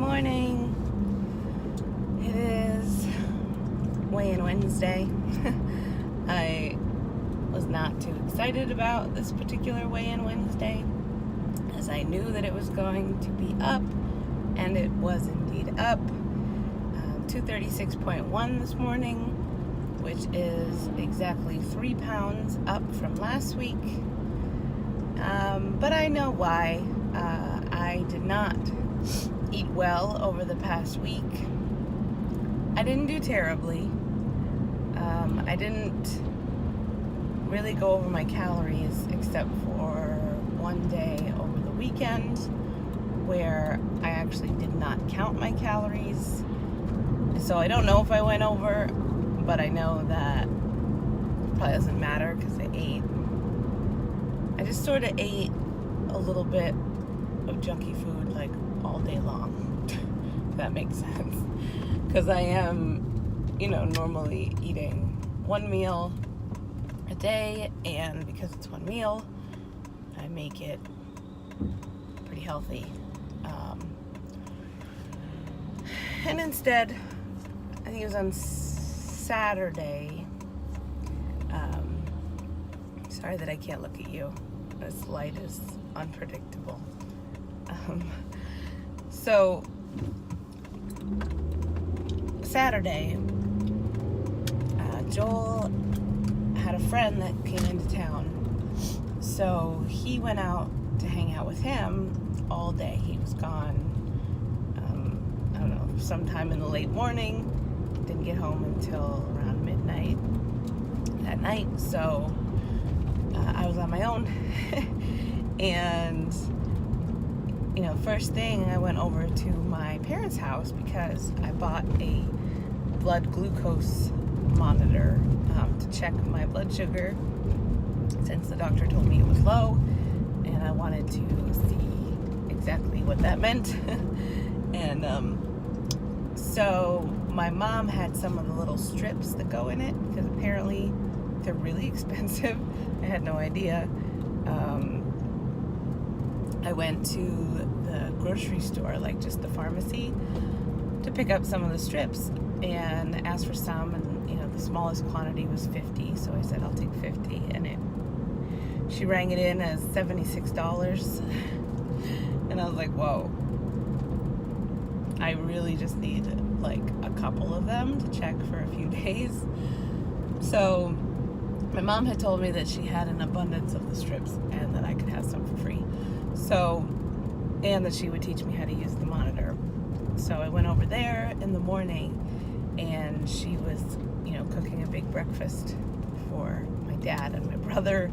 morning. It is weigh-in Wednesday. I was not too excited about this particular weigh-in Wednesday, as I knew that it was going to be up, and it was indeed up. 236.1 this morning, which is exactly 3 pounds up from last week. But I know why. I did not eat well over the past week. I didn't do terribly. I didn't really go over my calories except for one day over the weekend where I actually did not count my calories. So I don't know if I went over, but I know that it probably doesn't matter because I just sort of ate a little bit of junky food like all day long, if that makes sense. Because I am, normally eating one meal a day, and because it's one meal, I make it pretty healthy. And instead, I think it was on Saturday. Sorry that I can't look at you. This light is unpredictable. So Saturday, Joel had a friend that came into town, so he went out to hang out with him all day. He was gone, I don't know, sometime in the late morning. Didn't get home until around midnight that night, so I was on my own. And first thing, I went over to my parents' house because I bought a blood glucose monitor to check my blood sugar, since the doctor told me it was low, and I wanted to see exactly what that meant. And so my mom had some of the little strips that go in it, because apparently they're really expensive. I had no idea. I went to the grocery store, like just the pharmacy, to pick up some of the strips and asked for some, and the smallest quantity was 50, so I said I'll take 50, and she rang it in as $76, and I was like, whoa, I really just need like a couple of them to check for a few days. So my mom had told me that she had an abundance of the strips and that I could have some for free. So, and that she would teach me how to use the monitor. So I went over there in the morning, and she was, cooking a big breakfast for my dad and my brother.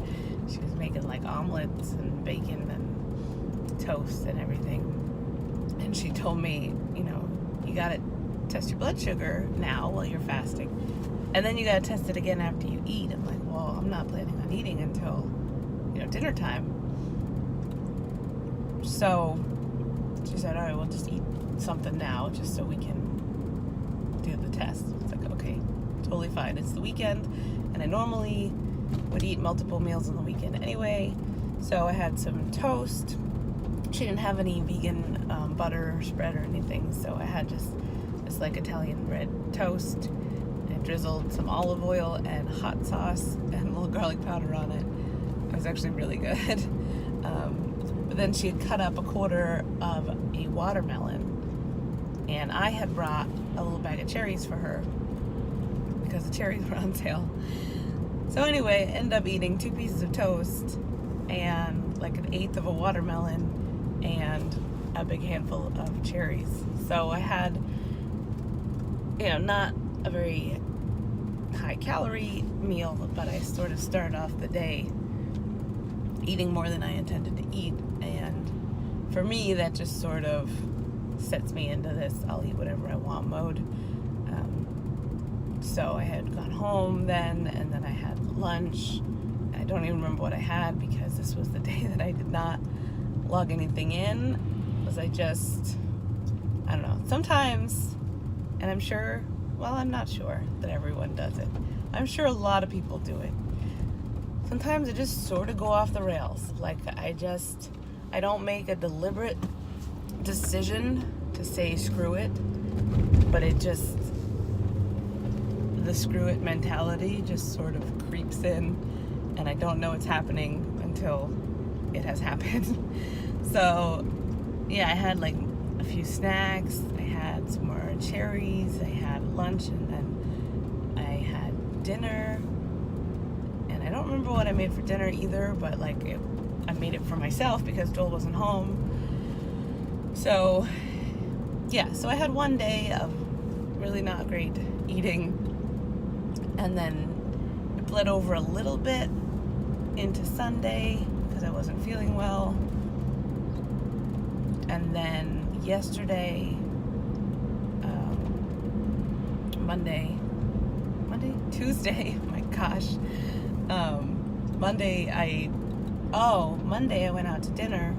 She was making like omelets and bacon and toast and everything. And she told me, you gotta test your blood sugar now while you're fasting, and then you gotta test it again after you eat. I'm like, well, I'm not planning on eating until, dinner time. So she said, all right, we'll just eat something now just so we can do the test. It's like, okay, totally fine. It's the weekend, and I normally would eat multiple meals on the weekend anyway. So I had some toast. She didn't have any vegan butter spread or anything, so I had just this like Italian bread toast. I drizzled some olive oil and hot sauce and a little garlic powder on it. It was actually really good. But then she had cut up a quarter of a watermelon, and I had brought a little bag of cherries for her because the cherries were on sale. So anyway, I ended up eating 2 pieces of toast and like an eighth of a watermelon and a big handful of cherries. So I had, not a very high calorie meal, but I sort of started off the day eating more than I intended to eat. And for me, that just sort of sets me into this I'll eat whatever I want mode. So I had gone home then, and then I had lunch. I don't even remember what I had because this was the day that I did not log anything in. Was I don't know. Sometimes, and I'm sure, well, I'm not sure that everyone does it. I'm sure a lot of people do it. Sometimes I just sort of go off the rails. Like I don't make a deliberate decision to say screw it, but the screw it mentality just sort of creeps in, and I don't know what's happening until it has happened. So yeah, I had like a few snacks, I had some more cherries, I had lunch, and then I had dinner. And I don't remember what I made for dinner either, but like I made it for myself because Joel wasn't home. So yeah, so I had one day of really not great eating, and then it bled over a little bit into Sunday because I wasn't feeling well. And then yesterday, Tuesday, my gosh, Monday I went out to dinner,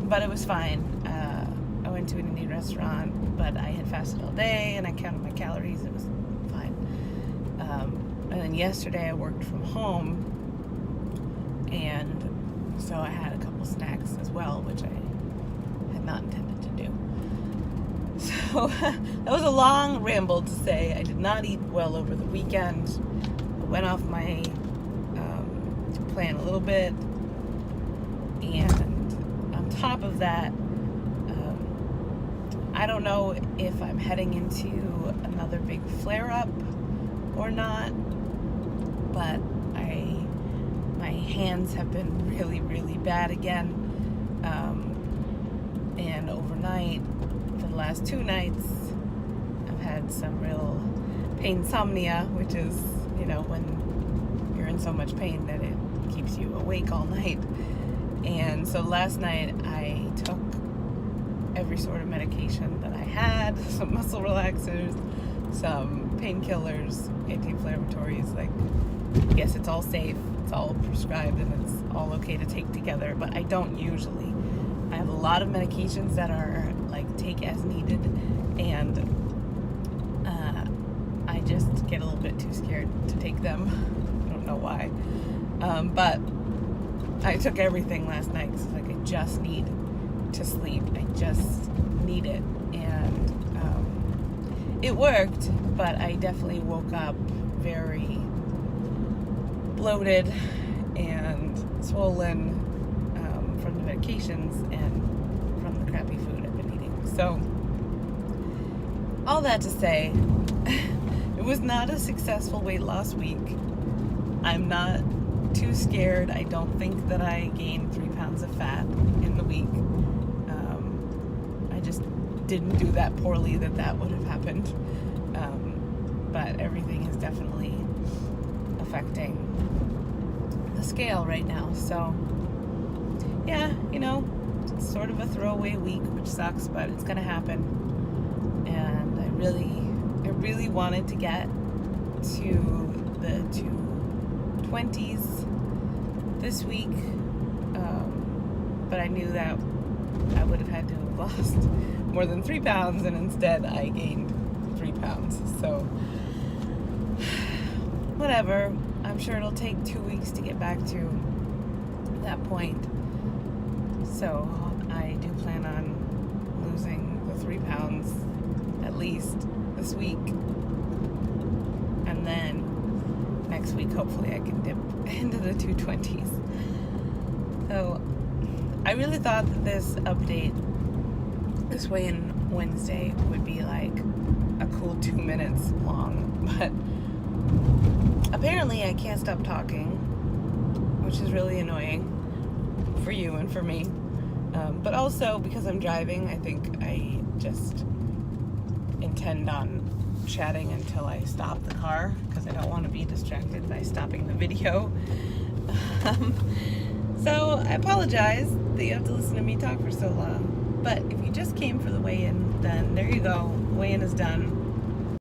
but it was fine. I went to an Indian restaurant, but I had fasted all day and I counted my calories. It was fine. And then yesterday I worked from home, and so I had a couple snacks as well, which I had not intended to do. So that was a long ramble to say I did not eat well over the weekend. I went off my plan a little bit, and on top of that, I don't know if I'm heading into another big flare-up or not, but my hands have been really, really bad again, and overnight, for the last 2 nights, I've had some real painsomnia, which is, when you're in so much pain that it keeps you awake all night. And so last night I took every sort of medication that I had, some muscle relaxers, some painkillers, anti-inflammatories. Like, yes, it's all safe, it's all prescribed, and it's all okay to take together, but I don't usually. I have a lot of medications that are like take as needed, and I just get a little bit too scared to take them. I don't know why. But I took everything last night because like I just need to sleep. I just need it. And it worked, but I definitely woke up very bloated and swollen from the medications and from the crappy food I've been eating. So all that to say, it was not a successful weight loss week. I'm not too scared. I don't think that I gained 3 pounds of fat in the week. I just didn't do that poorly that would have happened. But everything is definitely affecting the scale right now. So yeah, it's sort of a throwaway week, which sucks, but it's gonna happen. And I really wanted to get to the 220s this week, but I knew that I would have had to have lost more than 3 pounds, and instead I gained 3 pounds. So whatever, I'm sure it'll take 2 weeks to get back to that point. So I do plan on losing the 3 pounds at least this week, and then next week hopefully I can dip into the 220s. So I really thought that this update, this weigh-in Wednesday, would be like a cool 2 minutes long, but apparently I can't stop talking, which is really annoying for you and for me. But also because I'm driving, I think I just intend on chatting until I stop the car, because I don't want to be distracted by stopping the video. So I apologize that you have to listen to me talk for so long. But if you just came for the weigh-in, then there you go. Weigh-in is done.